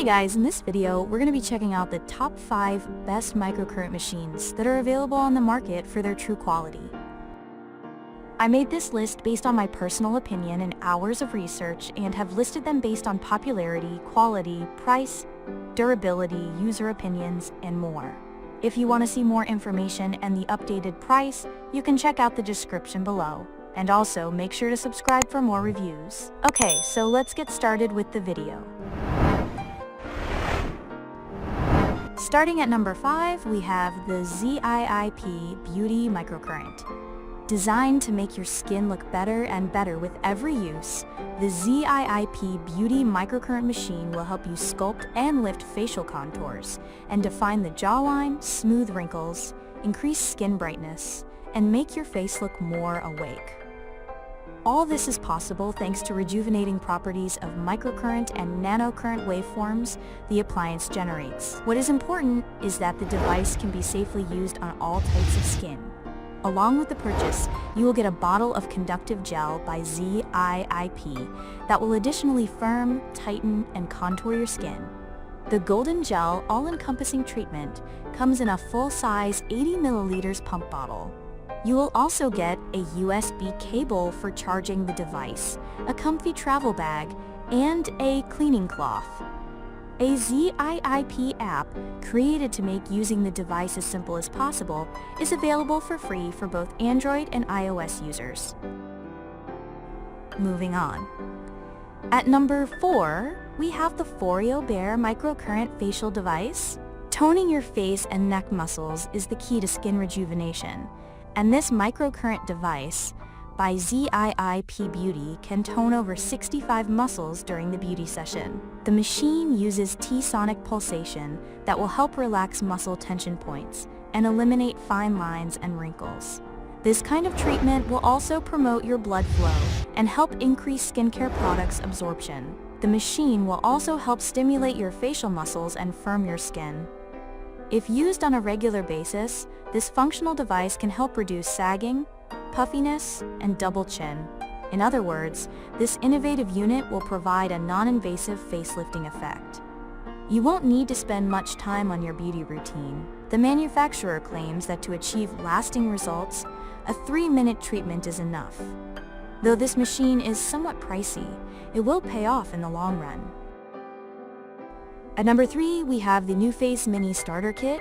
guys, in this video, we're going to be checking out the top 5 best microcurrent machines that are available on the market for their true quality. I made this list based on my personal opinion and hours of research and have listed them based on popularity, quality, price, durability, user opinions, and more. If you want to see more information and the updated price, you can check out the description below. And also, make sure to subscribe for more reviews. Okay, so let's get started with the video. Starting at number 5, we have the ZIIP Beauty Microcurrent. Designed to make your skin look better and better with every use, the ZIIP Beauty Microcurrent machine will help you sculpt and lift facial contours and define the jawline, smooth wrinkles, increase skin brightness, and make your face look more awake. All this is possible thanks to rejuvenating properties of microcurrent and nanocurrent waveforms the appliance generates. What is important is that the device can be safely used on all types of skin. Along with the purchase, you will get a bottle of conductive gel by ZIIP that will additionally firm, tighten, and contour your skin. The Golden Gel all-encompassing treatment comes in a full-size 80 milliliters pump bottle. You will also get a USB cable for charging the device, a comfy travel bag, and a cleaning cloth. A ZIIP app, created to make using the device as simple as possible, is available for free for both Android and iOS users. Moving on. At number 4, we have the FOREO Bare Microcurrent Facial Device. Toning your face and neck muscles is the key to skin rejuvenation, and this microcurrent device by ZIIP Beauty can tone over 65 muscles during the beauty session. The machine uses T-sonic pulsation that will help relax muscle tension points and eliminate fine lines and wrinkles. This kind of treatment will also promote your blood flow and help increase skincare products absorption. The machine will also help stimulate your facial muscles and firm your skin. If used on a regular basis, this functional device can help reduce sagging, puffiness, and double chin. In other words, this innovative unit will provide a non-invasive facelifting effect. You won't need to spend much time on your beauty routine. The manufacturer claims that to achieve lasting results, a 3-minute treatment is enough. Though this machine is somewhat pricey, it will pay off in the long run. At number 3, we have the NuFACE Mini Starter Kit.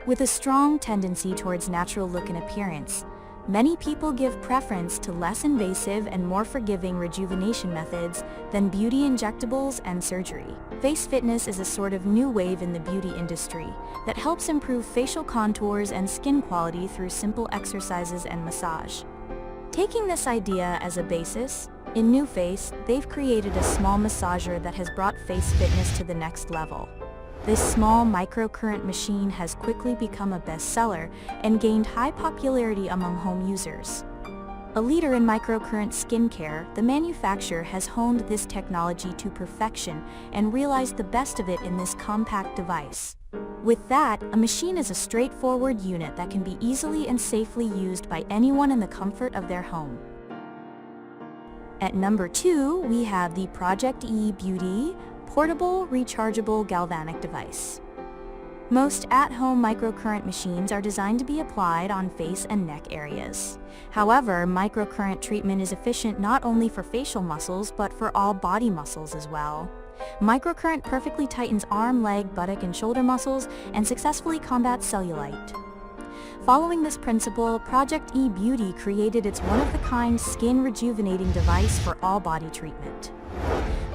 With a strong tendency towards natural look and appearance, many people give preference to less invasive and more forgiving rejuvenation methods than beauty injectables and surgery. Face fitness is a sort of new wave in the beauty industry that helps improve facial contours and skin quality through simple exercises and massage. Taking this idea as a basis, in NuFACE, they've created a small massager that has brought face fitness to the next level. This small microcurrent machine has quickly become a bestseller and gained high popularity among home users. A leader in microcurrent skincare, the manufacturer has honed this technology to perfection and realized the best of it in this compact device. With that, a machine is a straightforward unit that can be easily and safely used by anyone in the comfort of their home. At number 2, we have the Project E Beauty Portable Rechargeable Galvanic Device. Most at-home microcurrent machines are designed to be applied on face and neck areas. However, microcurrent treatment is efficient not only for facial muscles but for all body muscles as well. Microcurrent perfectly tightens arm, leg, buttock, and shoulder muscles and successfully combats cellulite. Following this principle, Project E Beauty created its one-of-a-kind skin rejuvenating device for all body treatment.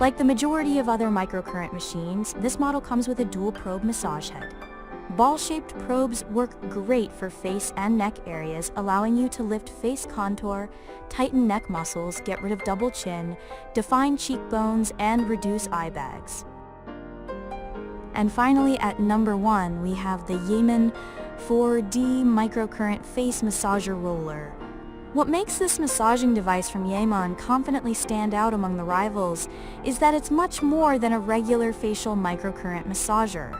Like the majority of other microcurrent machines, this model comes with a dual probe massage head. Ball-shaped probes work great for face and neck areas, allowing you to lift face contour, tighten neck muscles, get rid of double chin, define cheekbones, and reduce eye bags. And finally, at number 1, we have the Yeamon 4D Microcurrent Face Massager Roller. What makes this massaging device from Yeamon confidently stand out among the rivals is that it's much more than a regular facial microcurrent massager.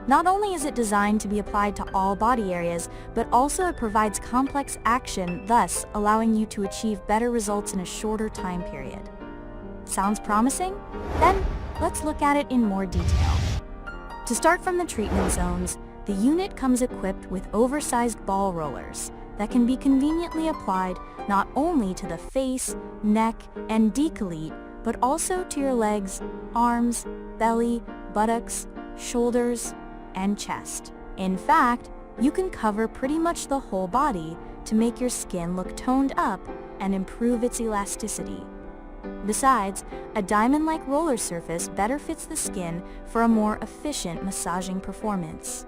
Not only is it designed to be applied to all body areas, but also it provides complex action, thus allowing you to achieve better results in a shorter time period. Sounds promising? Then let's look at it in more detail. To start from the treatment zones, the unit comes equipped with oversized ball rollers that can be conveniently applied not only to the face, neck, and décolleté, but also to your legs, arms, belly, buttocks, shoulders, and chest. In fact, you can cover pretty much the whole body to make your skin look toned up and improve its elasticity. Besides, a diamond-like roller surface better fits the skin for a more efficient massaging performance.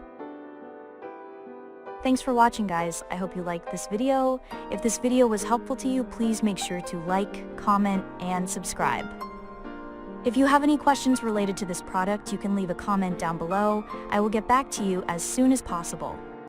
Thanks for watching, guys. I hope you liked this video. If this video was helpful to you, please make sure to like, comment, and subscribe. If you have any questions related to this product, you can leave a comment down below. I will get back to you as soon as possible.